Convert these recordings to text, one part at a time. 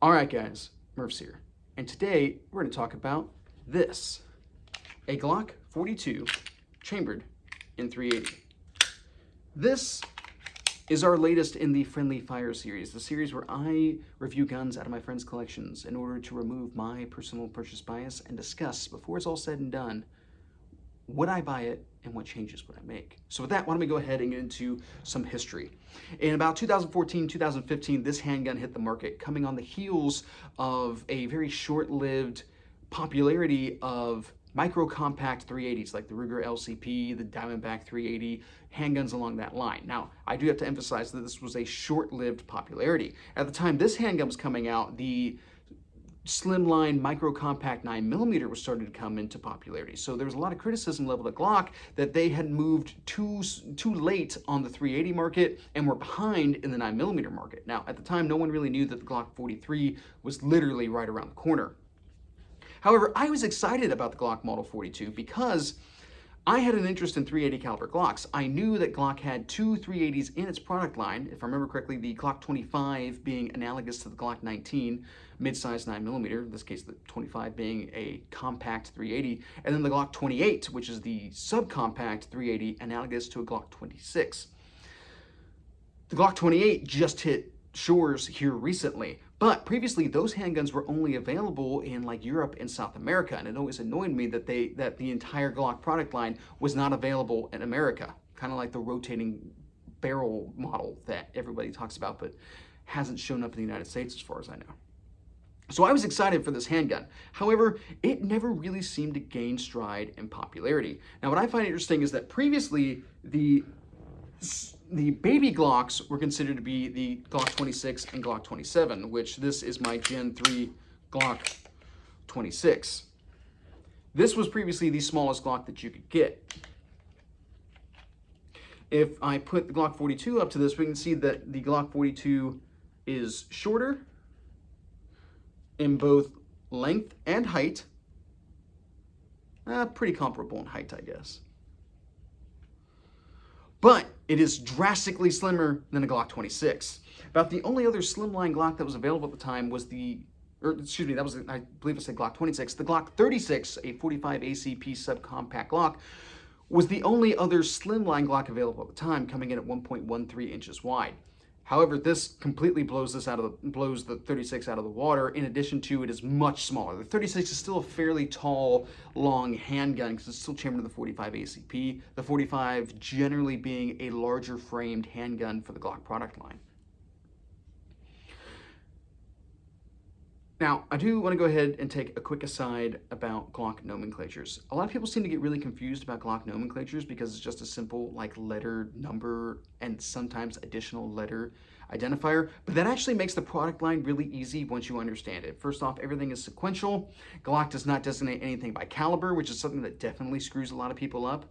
All right, guys, Murph's here, and today we're going to talk about this, a Glock 42 chambered in 380. This is our latest in the Friendly Fire series, the series where I review guns out of my friends' collections in order to remove my personal purchase bias and discuss, before it's all said and done, would I buy it and what changes would I make? So with that, why don't we go ahead and get into some history. In about 2014, 2015, this handgun hit the market, coming on the heels of a very short-lived popularity of micro-compact 380s like the Ruger LCP, the Diamondback 380, handguns along that line. Now, I do have to emphasize that this was a short-lived popularity. At the time this handgun was coming out, the slimline micro compact 9mm was starting to come into popularity. So there was a lot of criticism leveled at Glock that they had moved too late on the 380 market and were behind in the 9mm market. Now, at the time, no one really knew that the Glock 43 was literally right around the corner. However, I was excited about the Glock Model 42 because I had an interest in 380 caliber Glocks. I knew that Glock had two 380s in its product line. If I remember correctly, the Glock 25 being analogous to the Glock 19, mid-size 9mm, in this case the 25 being a compact 380, and then the Glock 28, which is the subcompact 380 analogous to a Glock 26. The Glock 28 just hit shores here recently, but previously those handguns were only available in like Europe and South America, and it always annoyed me that the entire Glock product line was not available in America, kind of like the rotating barrel model that everybody talks about but hasn't shown up in the United States as far as I know. So I was excited for this handgun. However, it never really seemed to gain stride in popularity. Now, what I find interesting is that previously the baby Glocks were considered to be the Glock 26 and Glock 27, which this is my Gen 3 Glock 26. This was previously the smallest Glock that you could get. If I put the Glock 42 up to this, we can see that the Glock 42 is shorter in both length and height. Pretty comparable in height, I guess. But it is drastically slimmer than a Glock 26. About the only other slimline Glock that was available at the time was I believe I said Glock 26. The Glock 36, a 45 ACP subcompact Glock, was the only other slimline Glock available at the time, coming in at 1.13 inches wide. However, this completely blows the 36 out of the water. In addition to, it is much smaller. The 36 is still a fairly tall, long handgun because it's still chambered in the 45 ACP. The 45 generally being a larger framed handgun for the Glock product line. Now, I do want to go ahead and take a quick aside about Glock nomenclatures. A lot of people seem to get really confused about Glock nomenclatures because it's just a simple like letter, number, and sometimes additional letter identifier, but that actually makes the product line really easy once you understand it. First off, everything is sequential. Glock does not designate anything by caliber, which is something that definitely screws a lot of people up,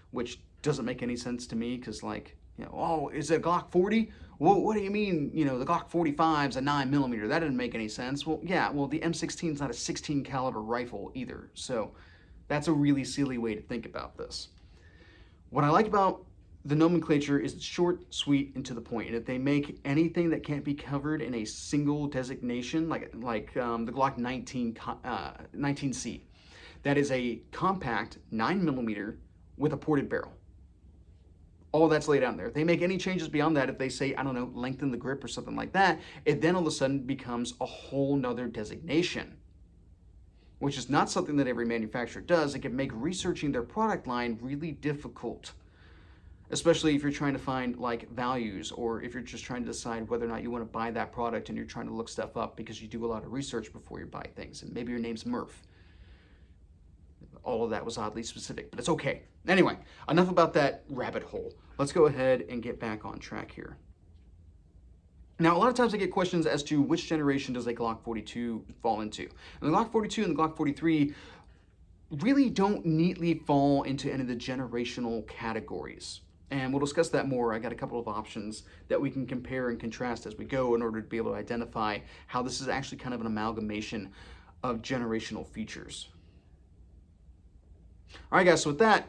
which doesn't make any sense to me because, like, you know, oh, is it a Glock 40? Well, what do you mean, you know, the Glock 45 is a 9mm? That didn't make any sense. Well, yeah, well, the M16 is not a 16 caliber rifle either. So that's a really silly way to think about this. What I like about the nomenclature is it's short, sweet, and to the point. And if they make anything that can't be covered in a single designation, like the Glock 19C, that is a compact 9mm with a ported barrel. All that's laid out there. If they make any changes beyond that, if they say, I don't know, lengthen the grip or something like that, it then all of a sudden becomes a whole nother designation, which is not something that every manufacturer does. It can make researching their product line really difficult, especially if you're trying to find like values, or if you're just trying to decide whether or not you want to buy that product and you're trying to look stuff up because you do a lot of research before you buy things, and maybe your name's Murph. All of that was oddly specific, but it's okay. Anyway, enough about that rabbit hole. Let's go ahead and get back on track here. Now, a lot of times I get questions as to which generation does a Glock 42 fall into. And the Glock 42 and the Glock 43 really don't neatly fall into any of the generational categories. And we'll discuss that more. I got a couple of options that we can compare and contrast as we go in order to be able to identify how this is actually kind of an amalgamation of generational features. All right, guys, so with that,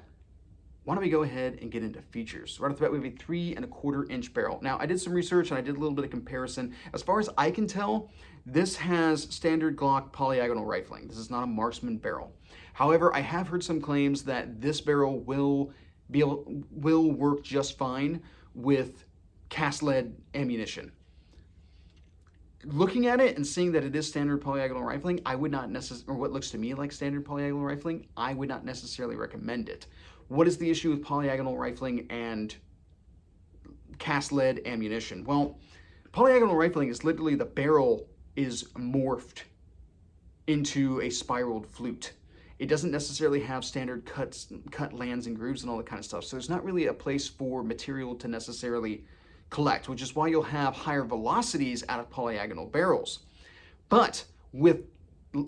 why don't we go ahead and get into features? Right off the bat, we have a 3¼ inch barrel. Now, I did some research and I did a little bit of comparison. As far as I can tell, this has standard Glock polyagonal rifling. This is not a marksman barrel. However, I have heard some claims that this barrel will work just fine with cast lead ammunition. Looking at it and seeing that it is standard polyagonal rifling, I would not necessarily, or what looks to me like standard polyagonal rifling, I would not necessarily recommend it. What is the issue with polyagonal rifling and cast lead ammunition? Well, polyagonal rifling is literally the barrel is morphed into a spiraled flute. It doesn't necessarily have standard cut lands and grooves and all that kind of stuff. So there's not really a place for material to necessarily collect, which is why you'll have higher velocities out of polyagonal barrels. But with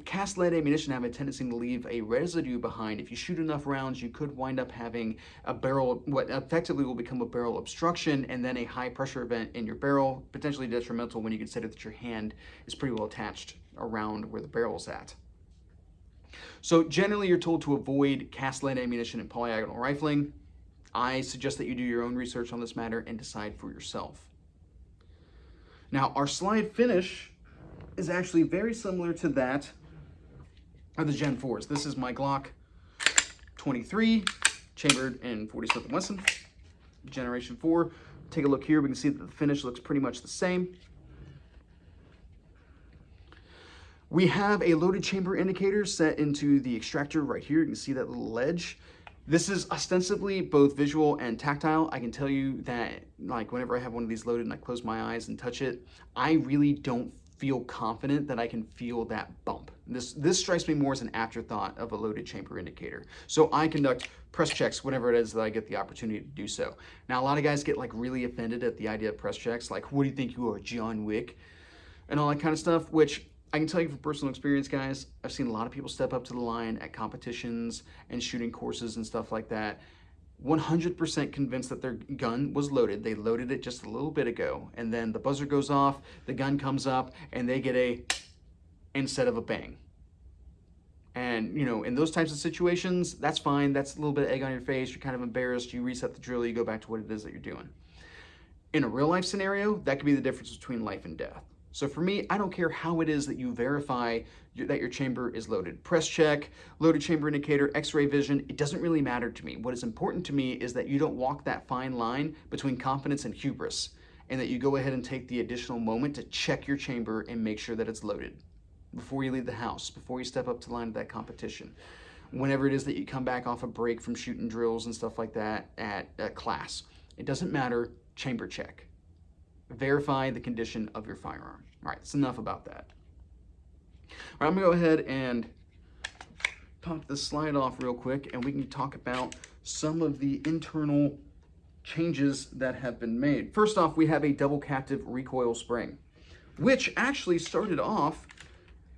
cast lead ammunition have a tendency to leave a residue behind. If you shoot enough rounds, you could wind up having a barrel, what effectively will become a barrel obstruction, and then a high pressure event in your barrel, potentially detrimental when you consider that your hand is pretty well attached around where the barrel's at. So generally you're told to avoid cast lead ammunition and polyagonal rifling. I suggest that you do your own research on this matter and decide for yourself. Now, our slide finish is actually very similar to that of the Gen 4s. This is my Glock 23, chambered in 40 Smith & Wesson, Generation 4. Take a look here, we can see that the finish looks pretty much the same. We have a loaded chamber indicator set into the extractor right here. You can see that little ledge. This is ostensibly both visual and tactile. I can tell you that, like, whenever I have one of these loaded and I close my eyes and touch it, I really don't feel confident that I can feel that bump. This strikes me more as an afterthought of a loaded chamber indicator. So I conduct press checks whenever it is that I get the opportunity to do so. Now, a lot of guys get like really offended at the idea of press checks, like, what do you think you are, John Wick? And all that kind of stuff, which I can tell you from personal experience, guys, I've seen a lot of people step up to the line at competitions and shooting courses and stuff like that, 100% convinced that their gun was loaded. They loaded it just a little bit ago, and then the buzzer goes off, the gun comes up, and they get a instead of a bang. And, you know, in those types of situations, that's fine. That's a little bit of egg on your face. You're kind of embarrassed. You reset the drill. You go back to what it is that you're doing. In a real life scenario, that could be the difference between life and death. So for me, I don't care how it is that you verify that your chamber is loaded. Press check, loaded chamber indicator, x-ray vision, it doesn't really matter to me. What is important to me is that you don't walk that fine line between confidence and hubris, and that you go ahead and take the additional moment to check your chamber and make sure that it's loaded before you leave the house, before you step up to the line of that competition. Whenever it is that you come back off a break from shooting drills and stuff like that at class, it doesn't matter, chamber check. Verify the condition of your firearm. All right, that's enough about that. All right, I'm gonna go ahead and pop this slide off real quick, and we can talk about some of the internal changes that have been made. First off, we have a double captive recoil spring, which actually started off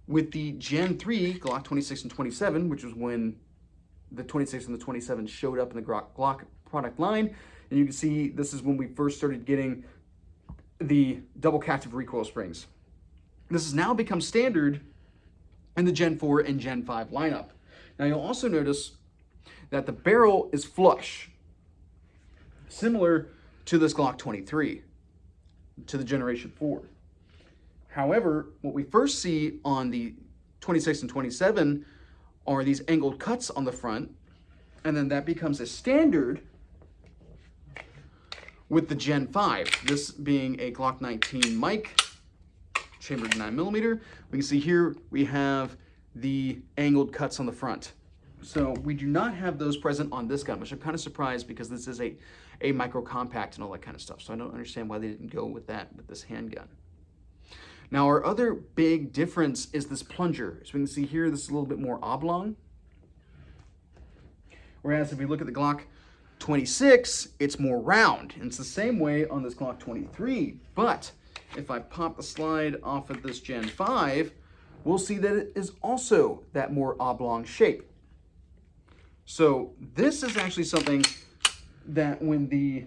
with the Gen 3 Glock 26 and 27, which was when the 26 and the 27 showed up in the Glock product line. And you can see this is when we first started getting the double captive recoil springs. This has now become standard in the Gen 4 and Gen 5 lineup. Now you'll also notice that the barrel is flush, similar to this Glock 23, to the Generation 4. However, what we first see on the 26 and 27 are these angled cuts on the front, and then that becomes a standard with the Gen 5, this being a Glock 19 mic, chambered 9mm. We can see here we have the angled cuts on the front. So we do not have those present on this gun, which I'm kind of surprised because this is a micro compact and all that kind of stuff. So I don't understand why they didn't go with that with this handgun. Now our other big difference is this plunger. So we can see here, this is a little bit more oblong. Whereas if we look at the Glock 26, it's more round. And it's the same way on this Glock 23. But if I pop the slide off of this Gen 5, we'll see that it is also that more oblong shape. So this is actually something that when the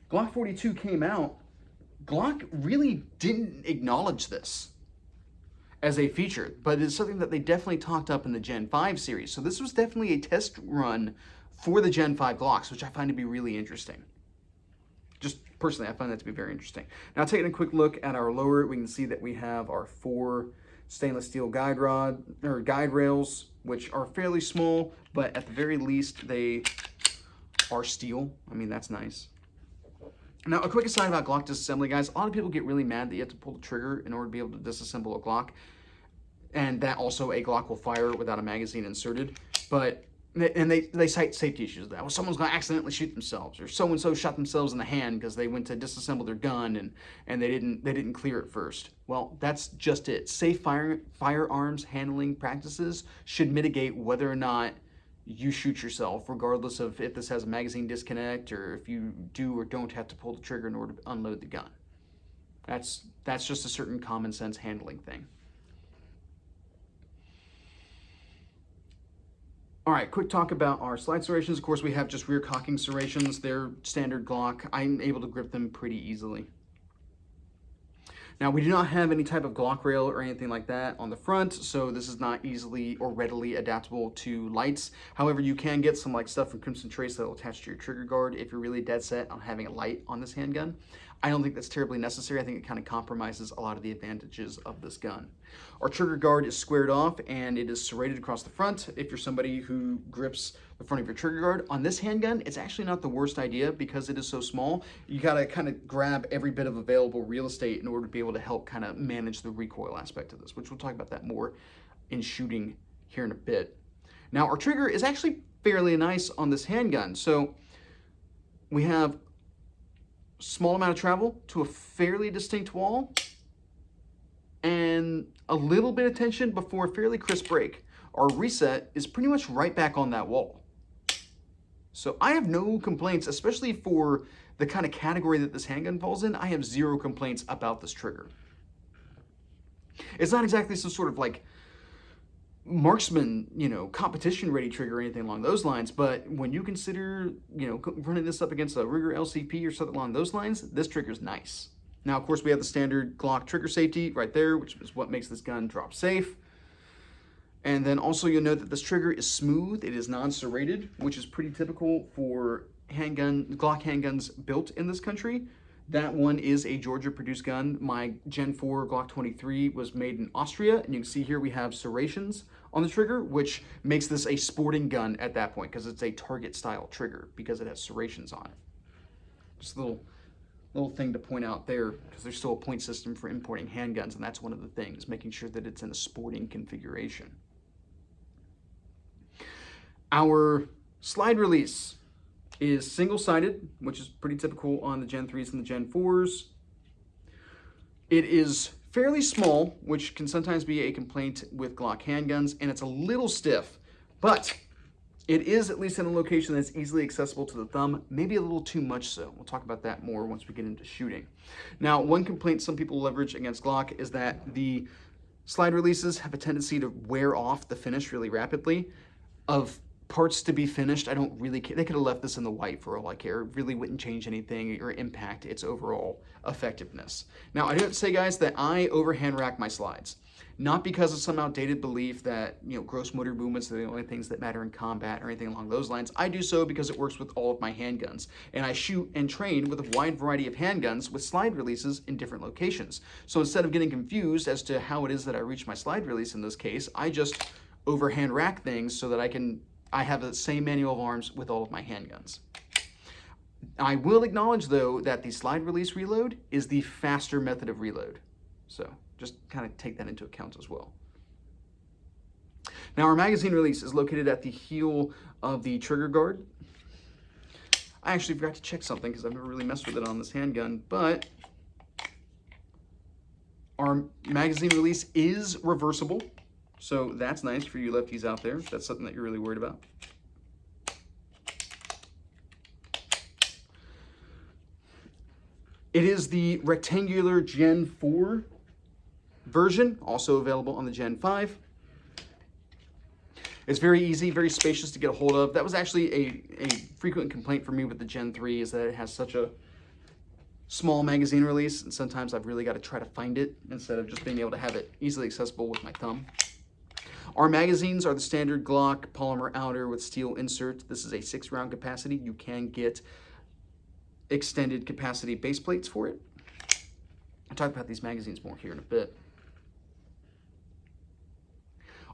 Glock 42 came out, Glock really didn't acknowledge this as a feature, but it's something that they definitely talked up in the Gen 5 series. So this was definitely a test run for the Gen 5 Glocks, which I find to be really interesting. Just personally, I find that to be very interesting. Now, taking a quick look at our lower, we can see that we have our 4 stainless steel guide rails, which are fairly small, but at the very least, they are steel. I mean, that's nice. Now, a quick aside about Glock disassembly, guys. A lot of people get really mad that you have to pull the trigger in order to be able to disassemble a Glock, and that also a Glock will fire without a magazine inserted. And they cite safety issues. That well, someone's going to accidentally shoot themselves, or so and so shot themselves in the hand because they went to disassemble their gun and they didn't clear it first. Well, that's just it. Safe firearms handling practices should mitigate whether or not you shoot yourself, regardless of if this has a magazine disconnect or if you do or don't have to pull the trigger in order to unload the gun. That's just a certain common sense handling thing. All right, quick talk about our slide serrations. Of course, we have just rear cocking serrations. They're standard Glock. I'm able to grip them pretty easily. Now, we do not have any type of Glock rail or anything like that on the front, so this is not easily or readily adaptable to lights. However, you can get some like stuff from Crimson Trace that will attach to your trigger guard if you're really dead set on having a light on this handgun. I don't think that's terribly necessary. I think it kind of compromises a lot of the advantages of this gun. Our trigger guard is squared off and it is serrated across the front. If you're somebody who grips the front of your trigger guard, on this handgun, it's actually not the worst idea because it is so small. You gotta kind of grab every bit of available real estate in order to be able to help kind of manage the recoil aspect of this, which we'll talk about that more in shooting here in a bit. Now, our trigger is actually fairly nice on this handgun. So we have small amount of travel to a fairly distinct wall and a little bit of tension before a fairly crisp break. Our reset is pretty much right back on that wall. So I have no complaints, especially for the kind of category that this handgun falls in. I have zero complaints about this trigger. It's not exactly some sort of like marksman, competition ready trigger or anything along those lines, but when you consider, running this up against a Ruger LCP or something along those lines, this trigger's nice. Now, of course, we have the standard Glock trigger safety right there, which is what makes this gun drop safe. And then also you'll note that this trigger is smooth. It is non-serrated, which is pretty typical for Glock handguns built in this country. That one is a Georgia-produced gun. My Gen 4 Glock 23 was made in Austria, and you can see here we have serrations on the trigger, which makes this a sporting gun at that point because it's a target-style trigger because it has serrations on it. Just a little thing to point out there because there's still a point system for importing handguns, and that's one of the things, making sure that it's in a sporting configuration. Our slide release is single-sided, which is pretty typical on the Gen 3s and the Gen 4s. It is fairly small, which can sometimes be a complaint with Glock handguns, and it's a little stiff, but it is at least in a location that's easily accessible to the thumb, maybe a little too much so. We'll talk about that more once we get into shooting. Now, one complaint some people leverage against Glock is that the slide releases have a tendency to wear off the finish really rapidly. Of parts to be finished, I don't really care. They could have left this in the white for all I care. It really wouldn't change anything or impact its overall effectiveness. Now, I do have to say, guys, that I overhand rack my slides. Not because of some outdated belief that, gross motor movements are the only things that matter in combat or anything along those lines. I do so because it works with all of my handguns. And I shoot and train with a wide variety of handguns with slide releases in different locations. So instead of getting confused as to how it is that I reach my slide release in this case, I just overhand rack things so that I have the same manual of arms with all of my handguns. I will acknowledge, though, that the slide release reload is the faster method of reload. So just kind of take that into account as well. Now, our magazine release is located at the heel of the trigger guard. I actually forgot to check something because I've never really messed with it on this handgun, but our magazine release is reversible. So that's nice for you lefties out there. That's something that you're really worried about. It is the rectangular Gen 4 version, also available on the Gen 5. It's very easy, very spacious to get a hold of. That was actually a frequent complaint for me with the Gen 3 is that it has such a small magazine release, and sometimes I've really got to try to find it instead of just being able to have it easily accessible with my thumb. Our magazines are the standard Glock polymer outer with steel insert. This is a 6-round capacity. You can get extended capacity base plates for it. I'll talk about these magazines more here in a bit.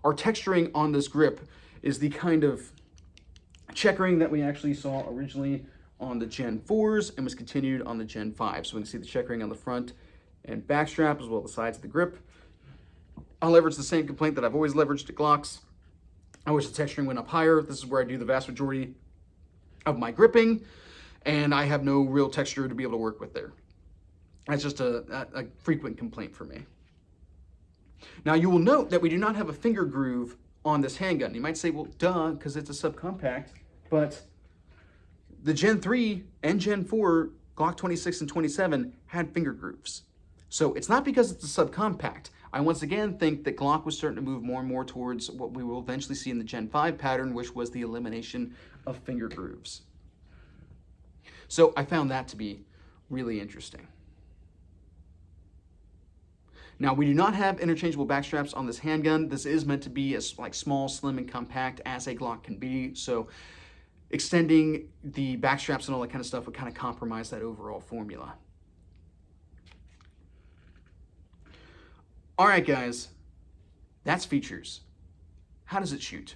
Our texturing on this grip is the kind of checkering that we actually saw originally on the Gen 4s and was continued on the Gen 5. So we can see the checkering on the front and back strap as well as the sides of the grip. I'll leverage the same complaint that I've always leveraged at Glocks. I wish the texturing went up higher. This is where I do the vast majority of my gripping, and I have no real texture to be able to work with there. That's just a frequent complaint for me. Now you will note that we do not have a finger groove on this handgun. You might say, well, duh, because it's a subcompact, but the Gen 3 and Gen 4 Glock 26 and 27 had finger grooves. So it's not because it's a subcompact. I once again think that Glock was starting to move more and more towards what we will eventually see in the Gen 5 pattern, which was the elimination of finger grooves. So I found that to be really interesting. Now, we do not have interchangeable back straps on this handgun. This is meant to be as small, slim, and compact as a Glock can be. So extending the back straps and all that kind of stuff would kind of compromise that overall formula. All right, guys, that's features. How does it shoot?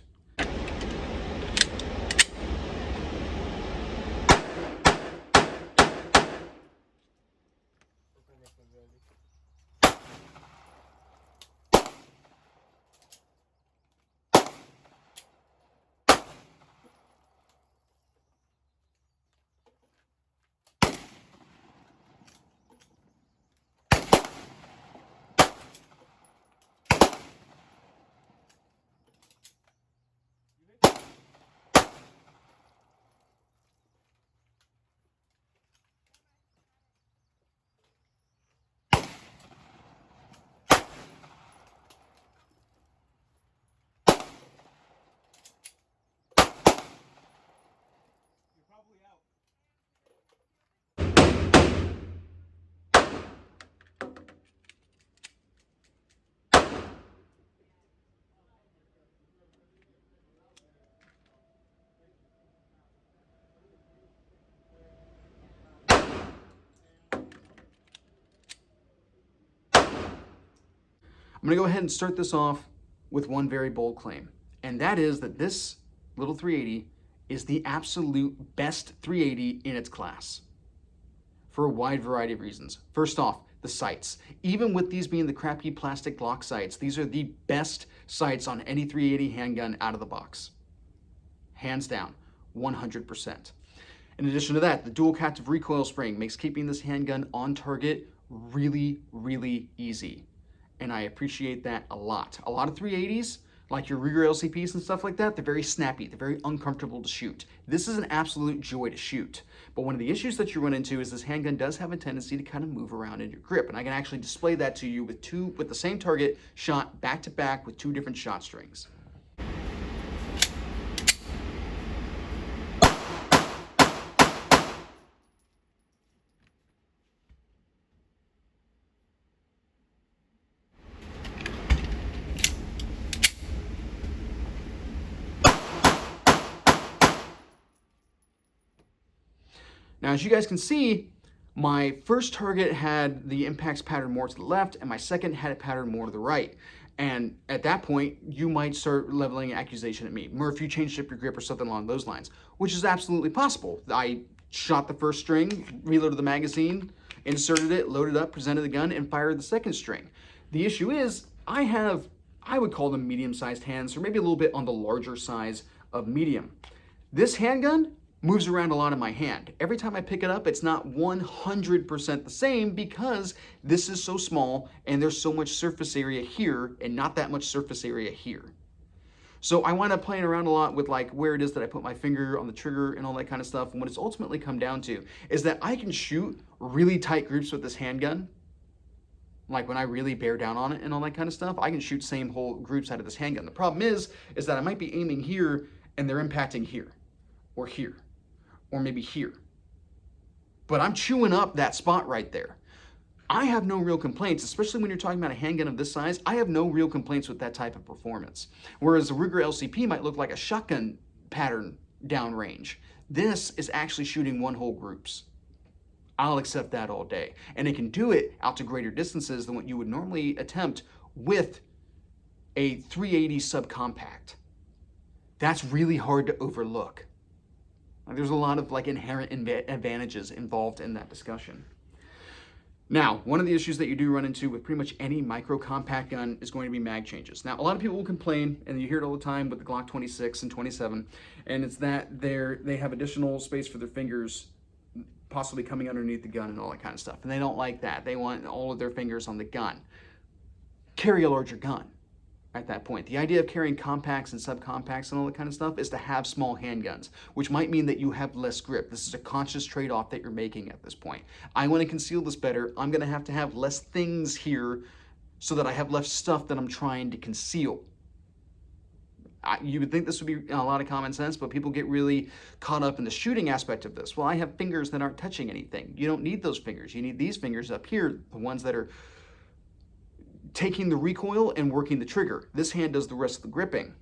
I'm gonna go ahead and start this off with one very bold claim, and that is that this little 380 is the absolute best 380 in its class for a wide variety of reasons. First off, the sights. Even with these being the crappy plastic Glock sights, these are the best sights on any 380 handgun out of the box. Hands down, 100%. In addition to that, the dual captive recoil spring makes keeping this handgun on target really, really easy. And I appreciate that a lot. A lot of 380s, like your Ruger LCPs and stuff like that, they're very snappy, they're very uncomfortable to shoot. This is an absolute joy to shoot. But one of the issues that you run into is this handgun does have a tendency to kind of move around in your grip. And I can actually display that to you with the same target shot back to back with 2 different shot strings. Now, as you guys can see, my first target had the impacts pattern more to the left, and my second had it patterned more to the right. And at that point, you might start leveling an accusation at me. Murph, you changed up your grip or something along those lines, which is absolutely possible. I shot the first string, reloaded the magazine, inserted it, loaded up, presented the gun, and fired the second string. The issue is, I would call them medium-sized hands, or maybe a little bit on the larger size of medium. This handgun moves around a lot in my hand. Every time I pick it up, it's not 100% the same because this is so small and there's so much surface area here and not that much surface area here. So I wind up playing around a lot with where it is that I put my finger on the trigger and all that kind of stuff. And what it's ultimately come down to is that I can shoot really tight groups with this handgun. Like when I really bear down on it and all that kind of stuff, I can shoot same whole groups out of this handgun. The problem is that I might be aiming here and they're impacting here or here, or maybe here. But I'm chewing up that spot right there. I have no real complaints, especially when you're talking about a handgun of this size. I have no real complaints with that type of performance. Whereas a Ruger LCP might look like a shotgun pattern downrange. This is actually shooting one-hole groups. I'll accept that all day. And it can do it out to greater distances than what you would normally attempt with a 380 subcompact. That's really hard to overlook. There's a lot of inherent advantages involved in that discussion. Now, one of the issues that you do run into with pretty much any micro compact gun is going to be mag changes. Now, a lot of people will complain, and you hear it all the time with the Glock 26 and 27, and it's that they have additional space for their fingers possibly coming underneath the gun and all that kind of stuff. And they don't like that. They want all of their fingers on the gun. Carry a larger gun at that point. The idea of carrying compacts and subcompacts and all that kind of stuff is to have small handguns, which might mean that you have less grip. This is a conscious trade-off that you're making at this point. I want to conceal this better. I'm going to have less things here so that I have less stuff that I'm trying to conceal. You would think this would be a lot of common sense, but people get really caught up in the shooting aspect of this. Well, I have fingers that aren't touching anything. You don't need those fingers. You need these fingers up here, the ones that are taking the recoil and working the trigger. This hand does the rest of the gripping.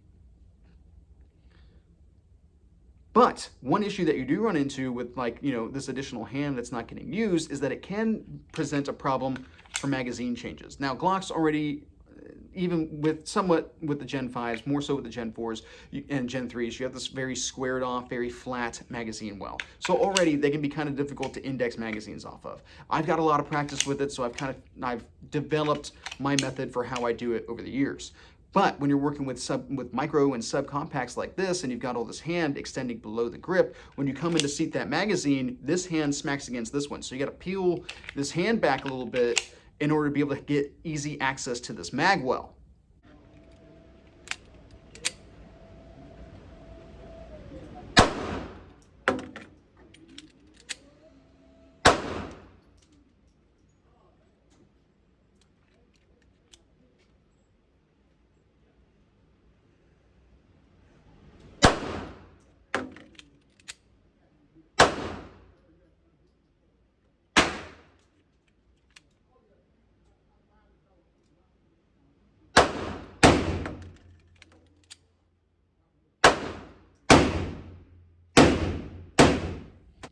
But one issue that you do run into with this additional hand that's not getting used is that it can present a problem for magazine changes. Now, Glock's already, even with somewhat with the Gen 5s, more so with the Gen 4s and Gen 3s, you have this very squared off, very flat magazine well. So already they can be kind of difficult to index magazines off of. I've got a lot of practice with it, so I've developed my method for how I do it over the years. But when you're working with micro and subcompacts like this, and you've got all this hand extending below the grip, when you come in to seat that magazine, this hand smacks against this one. So you got to peel this hand back a little bit in order to be able to get easy access to this mag well.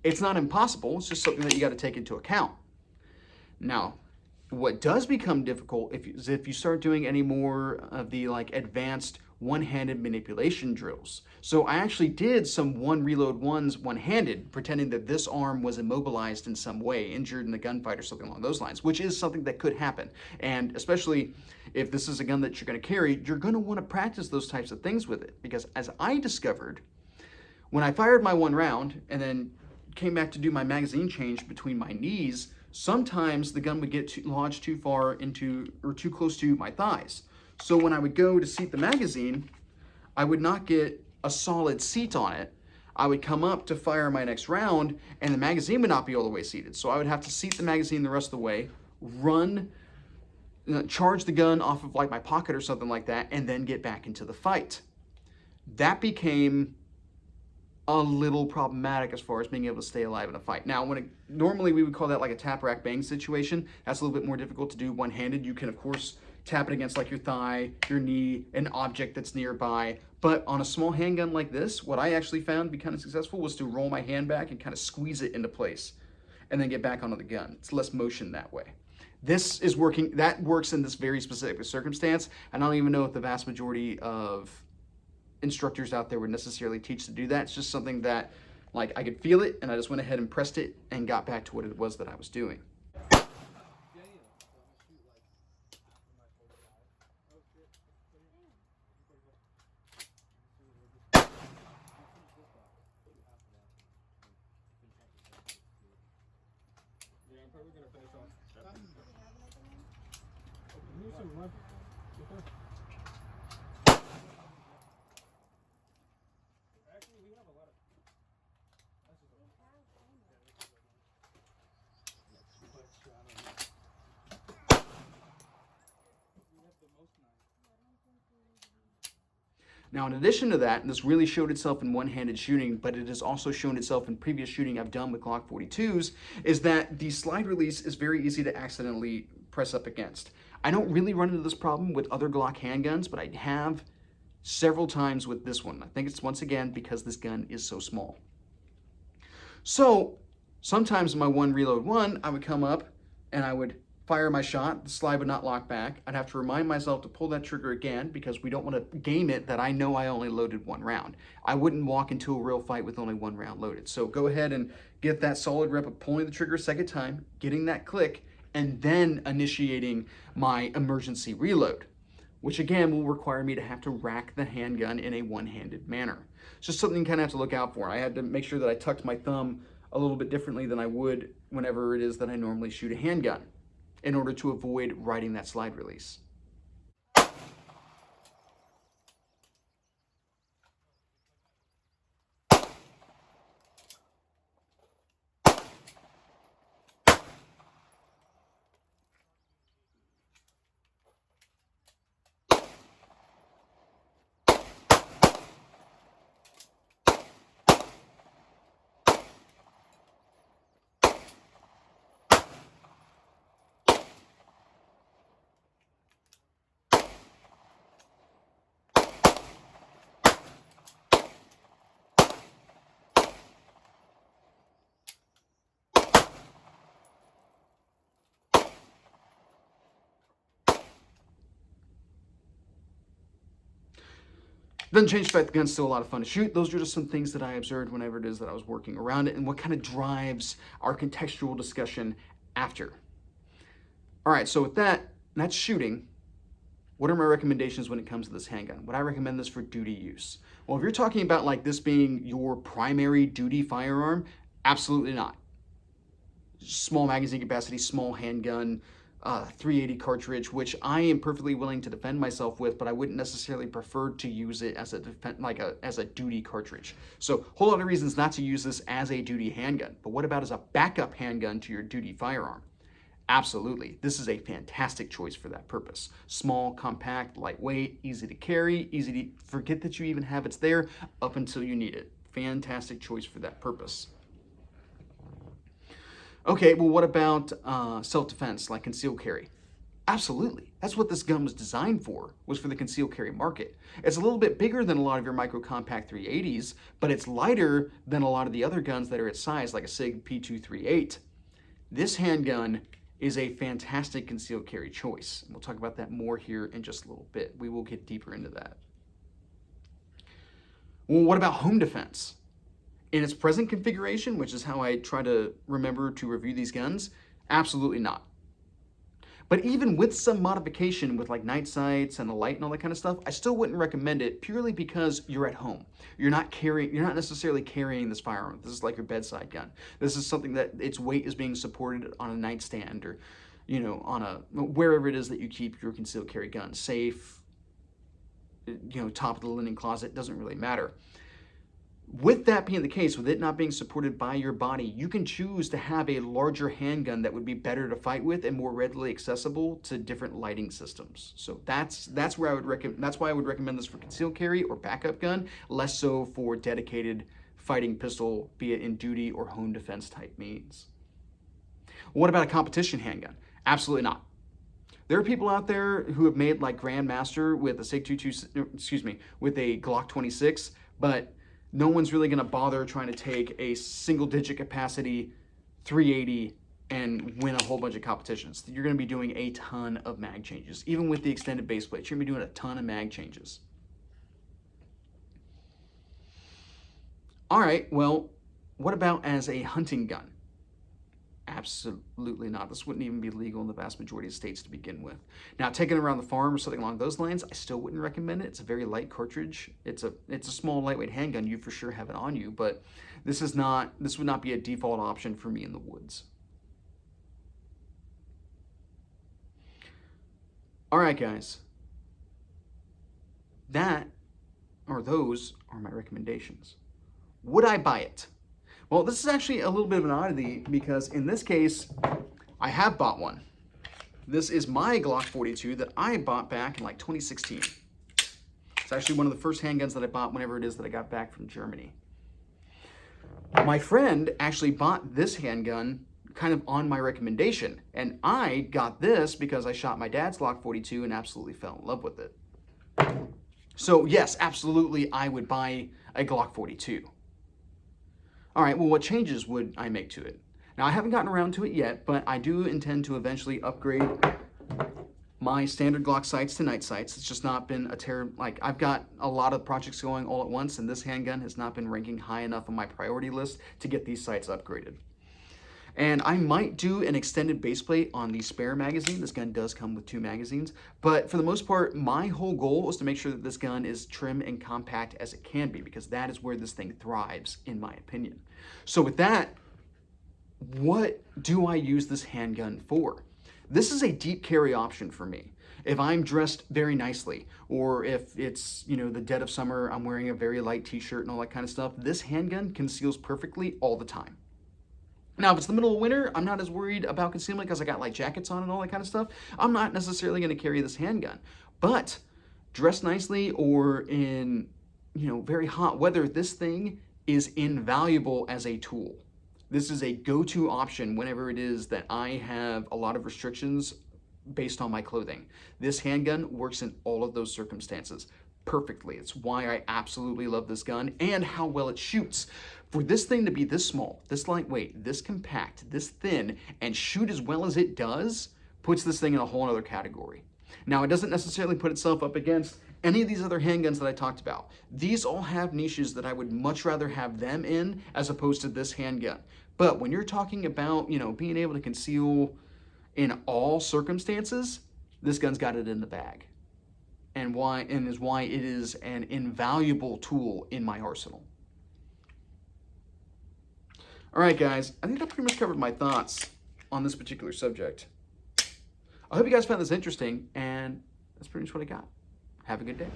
It's not impossible, it's just something that you got to take into account. Now, what does become difficult is if you start doing any more of the advanced one-handed manipulation drills. So I actually did some one reload ones one-handed, pretending that this arm was immobilized in some way, injured in the gunfight or something along those lines, which is something that could happen. And especially if this is a gun that you're going to carry, you're going to want to practice those types of things with it. Because as I discovered, when I fired my one round and then came back to do my magazine change between my knees, sometimes the gun would get lodged too far into or too close to my thighs. So when I would go to seat the magazine, I would not get a solid seat on it. I would come up to fire my next round and the magazine would not be all the way seated. So I would have to seat the magazine the rest of the way, charge the gun off of my pocket or something like that, and then get back into the fight. That became a little problematic as far as being able to stay alive in a fight. Now, normally we would call that a tap, rack, bang situation. That's a little bit more difficult to do one-handed. You can, of course, tap it against your thigh, your knee, an object that's nearby. But on a small handgun like this, what I actually found to be kind of successful was to roll my hand back and kind of squeeze it into place and then get back onto the gun. It's less motion that way. This is working, that works in this very specific circumstance. And I don't even know if the vast majority of instructors out there would necessarily teach to do that. It's just something that I could feel it and I just went ahead and pressed it and got back to what it was that I was doing. Now, in addition to that, and this really showed itself in one-handed shooting, but it has also shown itself in previous shooting I've done with Glock 42s, is that the slide release is very easy to accidentally press up against. I don't really run into this problem with other Glock handguns, but I have several times with this one. I think it's once again because this gun is so small. So sometimes in my one reload one, I would come up and I would fire my shot, the slide would not lock back. I'd have to remind myself to pull that trigger again because we don't want to game it that I know I only loaded one round. I wouldn't walk into a real fight with only one round loaded. So go ahead and get that solid rep of pulling the trigger a second time, getting that click, and then initiating my emergency reload, which again will require me to have to rack the handgun in a one-handed manner. It's just something you kind of have to look out for. I had to make sure that I tucked my thumb a little bit differently than I would whenever it is that I normally shoot a handgun in order to avoid riding that slide release. Doesn't change the fact the gun's still a lot of fun to shoot. Those are just some things that I observed whenever it is that I was working around it and what kind of drives our contextual discussion after. All right, so with that, that's shooting. What are my recommendations when it comes to this handgun? Would I recommend this for duty use? Well, if you're talking about like this being your primary duty firearm, absolutely not. Small magazine capacity, small handgun, 380 cartridge, which I am perfectly willing to defend myself with, but I wouldn't necessarily prefer to use it as as a duty cartridge. So a whole lot of reasons not to use this as a duty handgun. But what about as a backup handgun to your duty firearm? Absolutely. This is a fantastic choice for that purpose. Small, compact, lightweight, easy to carry, easy to forget that you even have it's there up until you need it. Fantastic choice for that purpose. Okay, well, what about self-defense, like concealed carry? Absolutely. That's what this gun was designed for, was for the concealed carry market. It's a little bit bigger than a lot of your micro compact 380s, but it's lighter than a lot of the other guns that are its size, like a SIG P238. This handgun is a fantastic concealed carry choice. We'll talk about that more here in just a little bit. We will get deeper into that. Well, what about home defense? In its present configuration, which is how I try to remember to review these guns, absolutely not. But even with some modification with like night sights and a light and all that kind of stuff, I still wouldn't recommend it purely because you're at home. You're not necessarily carrying this firearm. This is like your bedside gun. This is something that its weight is being supported on a nightstand or, you know, on wherever it is that you keep your concealed carry gun. Safe, you know, top of the linen closet, doesn't really matter. With that being the case, with it not being supported by your body, you can choose to have a larger handgun that would be better to fight with and more readily accessible to different lighting systems. So that's where I would recommend. That's why I would recommend this for concealed carry or backup gun, less so for dedicated fighting pistol, be it in duty or home defense type means. What about a competition handgun? Absolutely not. There are people out there who have made like Grandmaster with a SIG 22, with a Glock 26, but no one's really going to bother trying to take a single-digit capacity 380 and win a whole bunch of competitions. You're going to be doing a ton of mag changes. Even with the extended base plate, you're going to be doing a ton of mag changes. All right, well, what about as a hunting gun? Absolutely not. This wouldn't even be legal in the vast majority of states to begin with. Now, taking it around the farm or something along those lines, I still wouldn't recommend it. It's a very light cartridge. It's a small, lightweight handgun. You for sure have it on you, but this would not be a default option for me in the woods. All right, guys. Those are my recommendations. Would I buy it? Well, this is actually a little bit of an oddity because in this case, I have bought one. This is my Glock 42 that I bought back in like 2016. It's actually one of the first handguns that I bought whenever it is that I got back from Germany. My friend actually bought this handgun kind of on my recommendation, and I got this because I shot my dad's Glock 42 and absolutely fell in love with it. So yes, absolutely, I would buy a Glock 42. All right, well, what changes would I make to it? Now, I haven't gotten around to it yet, but I do intend to eventually upgrade my standard Glock sights to night sights. It's just not been a terrible, like, I've got a lot of projects going all at once, and this handgun has not been ranking high enough on my priority list to get these sights upgraded. And I might do an extended base plate on the spare magazine. This gun does come with 2 magazines, but for the most part, my whole goal is to make sure that this gun is trim and compact as it can be, because that is where this thing thrives, in my opinion. So with that, what do I use this handgun for? This is a deep carry option for me. If I'm dressed very nicely, or if it's, you know, the dead of summer, I'm wearing a very light t-shirt and all that kind of stuff, this handgun conceals perfectly all the time. Now, if it's the middle of winter, I'm not as worried about concealment because I got light jackets on and all that kind of stuff. I'm not necessarily going to carry this handgun. But dressed nicely or in, you know, very hot weather, this thing is invaluable as a tool. This is a go-to option whenever it is that I have a lot of restrictions based on my clothing. This handgun works in all of those circumstances perfectly. It's why I absolutely love this gun and how well it shoots. For this thing to be this small, this lightweight, this compact, this thin, and shoot as well as it does, puts this thing in a whole other category. Now, it doesn't necessarily put itself up against any of these other handguns that I talked about. These all have niches that I would much rather have them in as opposed to this handgun. But when you're talking about, you know, being able to conceal in all circumstances, this gun's got it in the bag. And is why it is an invaluable tool in my arsenal. All right, guys, I think that pretty much covered my thoughts on this particular subject. I hope you guys found this interesting, and that's pretty much what I got. Have a good day.